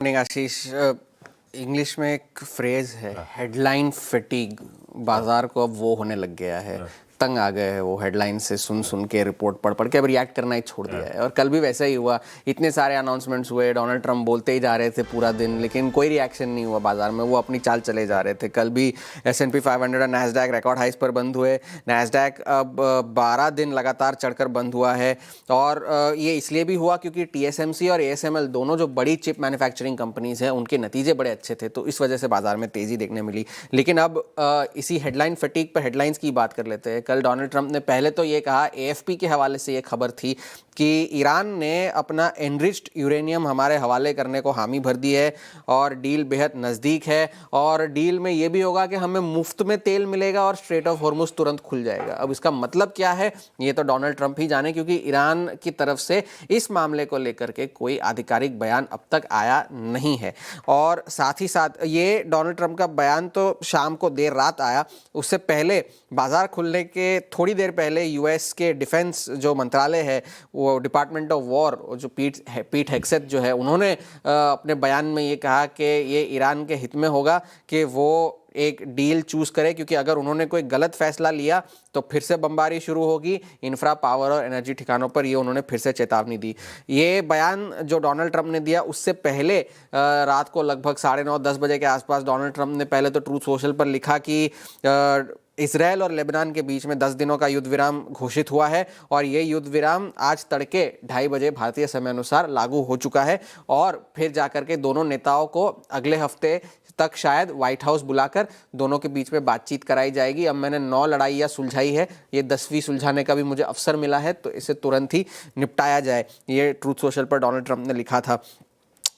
Morning आशीष। English में एक phrase है, हेडलाइन फटीग। बाजार को अब वो होने लग गया है, तंग आ गए हैं वो हेडलाइन से सुन सुन के, रिपोर्ट पढ़ पढ़ के अब रिएक्ट करना ही छोड़ दिया है। और कल भी वैसा ही हुआ, इतने सारे अनाउंसमेंट्स हुए, डोनाल्ड ट्रंप बोलते ही जा रहे थे पूरा दिन, लेकिन कोई रिएक्शन नहीं हुआ बाजार में, वो अपनी चाल चले जा रहे थे। कल भी S&P 500 और नैस्डैक रिकॉर्ड हाइस पर बंद हुए। नैस्डैक अब 12 दिन लगातार चढ़कर बंद हुआ है, और ये इसलिए भी हुआ क्योंकि TSMC और ASML दोनों जो बड़ी चिप मैन्युफैक्चरिंग कंपनीज हैं, उनके नतीजे बड़े अच्छे थे, तो इस वजह से बाजार में तेजी देखने मिली। लेकिन अब इसी हेडलाइन फटीग पर हेडलाइंस की बात कर लेते हैं। कल डोनाल्ड ट्रंप ने पहले तो ये कहा, AFP के हवाले से ये खबर थी कि ईरान ने अपना एनरिच्ड यूरेनियम हमारे हवाले करने को हामी भर दी है और डील बेहद नज़दीक है, और डील में ये भी होगा कि हमें मुफ्त में तेल मिलेगा और स्ट्रेट ऑफ हॉर्मुज़ तुरंत खुल जाएगा। अब इसका मतलब क्या है ये तो डोनाल्ड ट्रंप ही जाने, क्योंकि ईरान की तरफ से इस मामले को लेकर के कोई आधिकारिक बयान अब तक आया नहीं है। और साथ ही साथ ये डोनाल्ड ट्रंप का बयान तो शाम को देर रात आया, उससे पहले बाजार खुलने के थोड़ी देर पहले US के डिफेंस जो मंत्रालय है, वो डिपार्टमेंट ऑफ वॉर, जो पीट हेग्सेथ जो है, उन्होंने अपने बयान में ये कहा कि ये ईरान के हित में होगा कि वो एक डील चूज करे, क्योंकि अगर उन्होंने कोई गलत फैसला लिया तो फिर से बमबारी शुरू होगी इंफ्रा, पावर और एनर्जी ठिकानों पर। ये उन्होंने फिर से चेतावनी दी। ये बयान जो डोनाल्ड ट्रंप ने दिया, उससे पहले रात को लगभग 9:30-10 बजे के आसपास डोनाल्ड ट्रंप ने पहले तो ट्रूथ सोशल पर लिखा कि इसराइल और लेबनान के बीच में 10 दिनों का युद्ध विराम घोषित हुआ है, और ये युद्ध विराम आज तड़के 2:30 बजे भारतीय समय अनुसार लागू हो चुका है। और फिर जाकर के दोनों नेताओं को अगले हफ्ते तक शायद व्हाइट हाउस बुलाकर दोनों के बीच में बातचीत कराई जाएगी। अब मैंने 9 लड़ाइयाँ सुलझाई है, ये 10वीं सुलझाने का भी मुझे अवसर मिला है, तो इसे तुरंत ही निपटाया जाए, ये ट्रूथ सोशल पर डोनाल्ड ट्रंप ने लिखा था।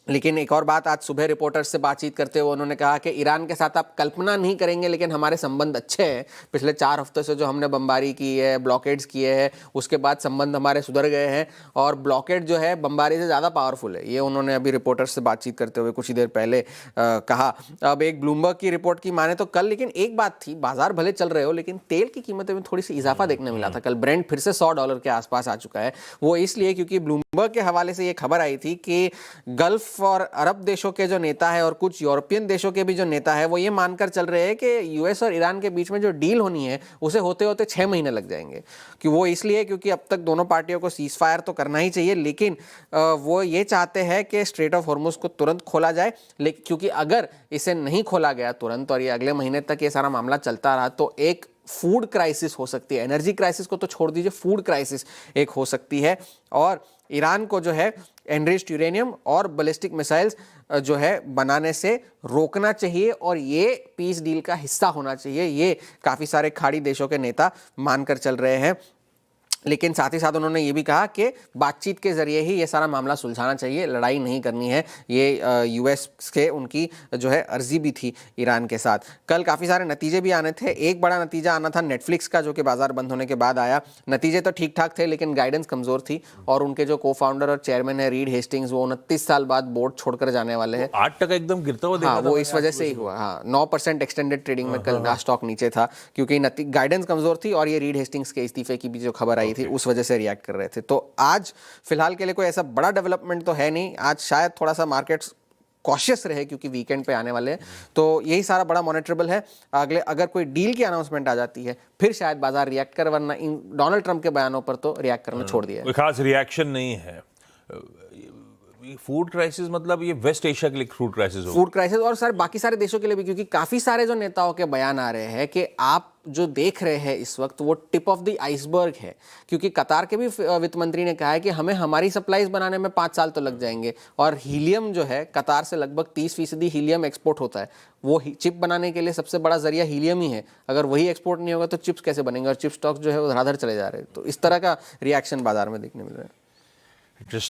लेकिन एक और बात, आज सुबह रिपोर्टर्स से बातचीत करते हुए उन्होंने कहा कि ईरान के साथ आप कल्पना नहीं करेंगे, लेकिन हमारे संबंध अच्छे हैं। पिछले 4 हफ्तों से जो हमने बमबारी की है, ब्लॉकेड्स किए हैं, उसके बाद संबंध हमारे सुधर गए हैं, और ब्लॉकेड जो है बमबारी से ज़्यादा पावरफुल है। ये उन्होंने अभी रिपोर्टर्स से बातचीत करते हुए कुछ ही देर पहले कहा। अब एक ब्लूमबर्ग की रिपोर्ट की माने तो कल, लेकिन एक बात थी, बाजार भले चल रहे हो, लेकिन तेल की कीमतों में थोड़ी सी इजाफा देखने मिला था। कल ब्रेंट फिर से $100 के आसपास आ चुका है। वो इसलिए क्योंकि ब्लूमबर्ग के हवाले से ये खबर आई थी कि गल्फ और अरब देशों के जो नेता है और कुछ यूरोपियन देशों के भी जो नेता है, वो ये मानकर चल रहे हैं कि US और ईरान के बीच में जो डील होनी है, उसे होते होते 6 महीने लग जाएंगे। कि वो इसलिए क्योंकि अब तक दोनों पार्टियों को सीज फायर तो करना ही चाहिए, लेकिन वो ये चाहते हैं कि स्ट्रेट ऑफ हॉर्मुज़ को तुरंत खोला जाए। लेकिन क्योंकि अगर इसे नहीं खोला गया तुरंत और ये अगले महीने तक ये सारा मामला चलता रहा, तो एक फूड क्राइसिस हो सकती है। एनर्जी क्राइसिस को तो छोड़ दीजिए, फूड क्राइसिस एक हो सकती है, और ईरान को जो है एनरिच्ड यूरेनियम और बैलिस्टिक मिसाइल्स जो है बनाने से रोकना चाहिए, और ये पीस डील का हिस्सा होना चाहिए। ये काफ़ी सारे खाड़ी देशों के नेता मानकर चल रहे हैं। लेकिन साथ ही साथ उन्होंने ये भी कहा कि बातचीत के जरिए ही ये सारा मामला सुलझाना चाहिए, लड़ाई नहीं करनी है। ये US के उनकी जो है अर्जी भी थी ईरान के साथ। कल काफ़ी सारे नतीजे भी आने थे। एक बड़ा नतीजा आना था नेटफ्लिक्स का, जो कि बाजार बंद होने के बाद आया। नतीजे तो ठीक ठाक थे, लेकिन गाइडेंस कमज़ोर थी, और उनके जो को फाउंडर और चेयरमैन है रीड हेस्टिंग्स, वो 29 साल बाद बोर्ड छोड़कर जाने वाले हैं। 8% एकदम गिरता हुआ हाँ, वो इस वजह से ही हुआ। हाँ, 9% एक्सटेंडेड ट्रेडिंग में कल स्टॉक नीचे था, क्योंकि गाइडेंस कमज़ोर थी, और ये रीड हेस्टिंग्स के इस्तीफे की भी जो खबर आई थी, उस वजह से रिएक्ट कर रहे थे। तो आज फिलहाल के लिए कोई ऐसा बड़ा डेवलपमेंट तो है नहीं। आज शायद थोड़ा सा मार्केट्स कॉशियस रहे, क्योंकि वीकेंड पे आने वाले हैं, तो यही सारा बड़ा मॉनिटरेबल है। अगले अगर कोई डील की अनाउंसमेंट आ जाती है, फिर शायद बाजार रिएक्ट कर, वरना इन डोनाल्ड ट्रंप के बयानों पर तो रिएक्ट करना छोड़ दिया है। कोई खास रिएक्शन नहीं है। फूड क्राइसिस मतलब ये वेस्ट एशिया के लिए फूड क्राइसिस हो, फूड क्राइसिस, और सर बाकी सारे देशों के लिए भी, क्योंकि काफी सारे जो नेताओं के बयान आ रहे हैं कि आप जो देख रहे हैं इस वक्त, वो टिप ऑफ द आइसबर्ग है। क्योंकि कतार के भी वित्त मंत्री ने कहा है कि हमें हमारी सप्लाईज बनाने में 5 साल तो लग जाएंगे, और हीलियम जो है, कतार से लगभग 30% हीलियम एक्सपोर्ट होता है। वो चिप बनाने के लिए सबसे बड़ा जरिया हीलियम ही है। अगर वही एक्सपोर्ट नहीं होगा तो चिप्स कैसे बनेंगे, और चिप स्टॉक्स जो है वो धड़ाधड़ चले जा रहे हैं। तो इस तरह का रिएक्शन बाजार में देखने मिल रहा है।